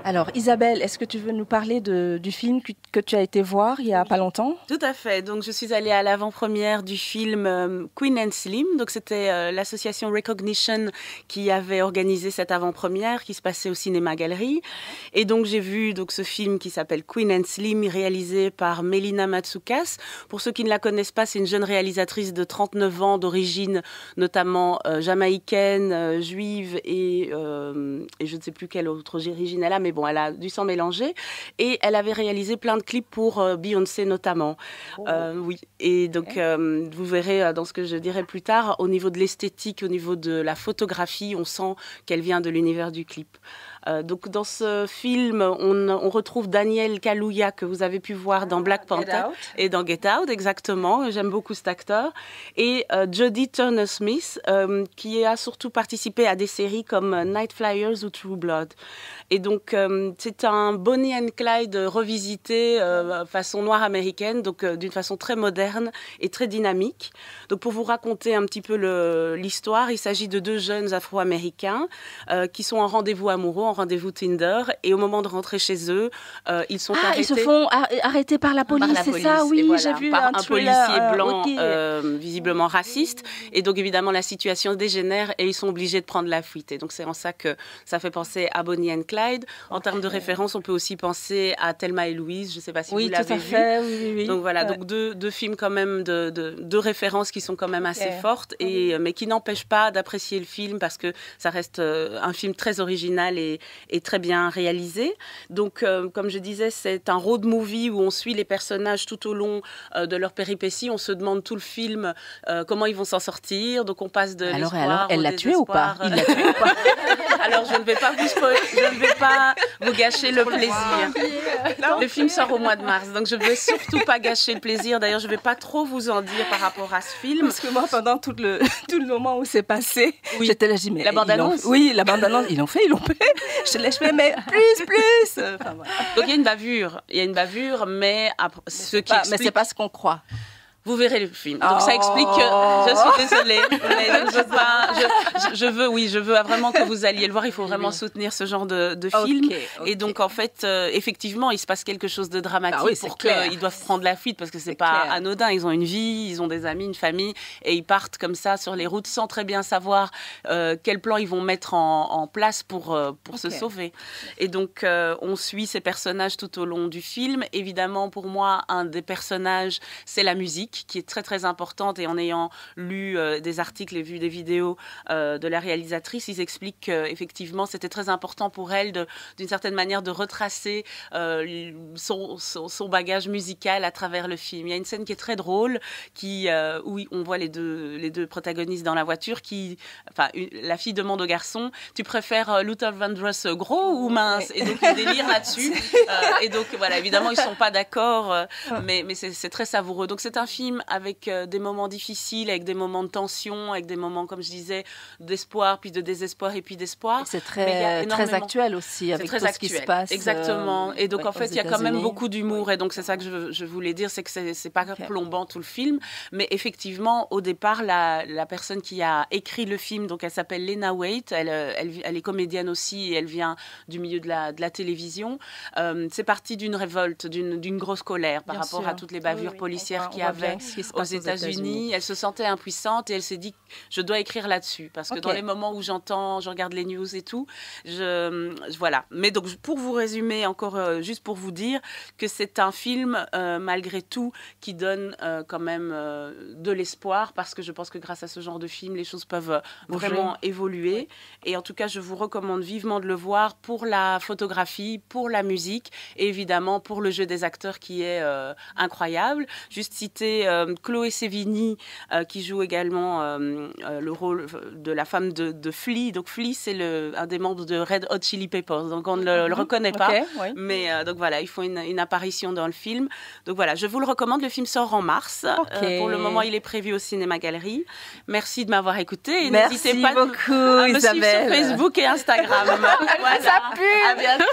Alors Isabelle, est-ce que tu veux nous parler du film que tu as été voir il n'y a pas longtemps? Tout à fait. Donc je suis allée à l'avant-première du film Queen and Slim. Donc c'était l'association Recognition qui avait organisé cette avant-première qui se passait au Cinéma Galerie. Et donc j'ai vu ce film qui s'appelle Queen and Slim, réalisé par Melina Matsoukas. Pour ceux qui ne la connaissent pas, c'est une jeune réalisatrice de 39 ans d'origine notamment jamaïcaine, juive et je ne sais plus quelle autre origine elle a, mais bon, elle a du sang mélangé. Et elle avait réalisé plein de clips pour Beyoncé notamment. Oh. Oui. Et donc, vous verrez dans ce que je dirai plus tard, au niveau de l'esthétique, au niveau de la photographie, on sent qu'elle vient de l'univers du clip. Donc dans ce film, on retrouve Daniel Kaluuya que vous avez pu voir dans Black Panther et dans Get Out, exactement. J'aime beaucoup cet acteur. Et Jodie Turner-Smith, qui a surtout participé à des séries comme Night Flyers ou True Blood. Et donc c'est un Bonnie and Clyde revisité façon noire américaine, donc d'une façon très moderne et très dynamique. Donc pour vous raconter un petit peu l'histoire, il s'agit de deux jeunes Afro-Américains qui sont en rendez-vous amoureux, en rendez-vous Tinder, et au moment de rentrer chez eux, ils sont arrêtés. Ils se font arrêter par la police, c'est ça? Oui, voilà, j'ai vu un policier blanc, okay. Visiblement raciste, et donc évidemment la situation dégénère et ils sont obligés de prendre la fuite. Et donc c'est en ça que ça fait penser à Bonnie and Clyde. En termes de référence, on peut aussi penser à Thelma et Louise. Je ne sais pas si vous l'avez vu. Oui. Donc voilà, donc deux films quand même de références qui sont quand même assez fortes, mais qui n'empêchent pas d'apprécier le film parce que ça reste un film très original et très bien réalisé. Donc comme je disais, c'est un road movie où on suit les personnages tout au long de leur péripéties. On se demande tout le film comment ils vont s'en sortir. Donc on passe de l'espoir au désespoir. Elle l'a tué ou pas? Il l'a tué ou pas? Alors je ne vais pas vous gâcher le plaisir. Le film sort au mois de mars, donc je ne vais surtout pas gâcher le plaisir. D'ailleurs, je ne vais pas trop vous en dire par rapport à ce film. Parce que moi, pendant tout le moment où c'est passé, j'étais là, j'ai dit, mais la bande-annonce. Oui, la bande-annonce, ils l'ont fait. Je fais, mais plus. Enfin, voilà. Donc il y a une bavure, mais mais c'est pas ce qu'on croit. Vous verrez le film. Donc ça explique que je suis désolée, mais je veux vraiment que vous alliez le voir. Il faut vraiment soutenir ce genre de film. Okay. Et donc en fait, effectivement, il se passe quelque chose de dramatique pour qu'ils doivent prendre la fuite parce que c'est pas anodin. Ils ont une vie, ils ont des amis, une famille, et ils partent comme ça sur les routes sans très bien savoir quel plan ils vont mettre en place pour se sauver. Et donc on suit ces personnages tout au long du film. Évidemment, pour moi, un des personnages, c'est la musique, qui est très très importante, et en ayant lu des articles et vu des vidéos de la réalisatrice, ils expliquent qu'effectivement c'était très important pour elle d'une certaine manière de retracer son bagage musical à travers le film. Il y a une scène qui est très drôle où on voit les deux protagonistes dans la voiture la fille demande au garçon, tu préfères Luther Vandross gros ou mince? Et donc ils délirent là-dessus et donc voilà, évidemment ils sont pas d'accord, mais c'est très savoureux. Donc c'est un film avec des moments difficiles, avec des moments de tension, avec des moments, comme je disais, d'espoir, puis de désespoir et puis d'espoir. C'est très actuel aussi, avec tout ce qui se passe. Exactement. Et donc, en fait, il y a quand même beaucoup d'humour. Et donc, c'est ça que je voulais dire, c'est que c'est pas plombant tout le film. Mais effectivement, au départ, la personne qui a écrit le film, donc elle s'appelle Lena Waithe, elle est comédienne aussi, et elle vient du milieu de la télévision. C'est parti d'une révolte, d'une grosse colère par rapport à toutes les bavures policières qu'il y avait aux États-Unis. Elle se sentait impuissante et elle s'est dit, je dois écrire là-dessus, parce que dans les moments où je regarde les news et tout, voilà. Mais donc pour vous résumer encore, juste pour vous dire que c'est un film malgré tout qui donne quand même de l'espoir, parce que je pense que grâce à ce genre de film, les choses peuvent vraiment évoluer. Et en tout cas, je vous recommande vivement de le voir pour la photographie, pour la musique et évidemment pour le jeu des acteurs qui est incroyable. Juste citer Chloé Sevigny qui joue également le rôle de la femme de Flea. Donc Flea, c'est un des membres de Red Hot Chili Peppers. Donc on ne le reconnaît pas. Mais donc voilà, ils font une apparition dans le film. Donc voilà, je vous le recommande. Le film sort en mars. Pour le moment, il est prévu au Cinéma Galerie. Merci de m'avoir écouté. Et n'hésitez pas beaucoup, à me suivre sur Facebook et Instagram. Voilà. Ça pue. À bientôt.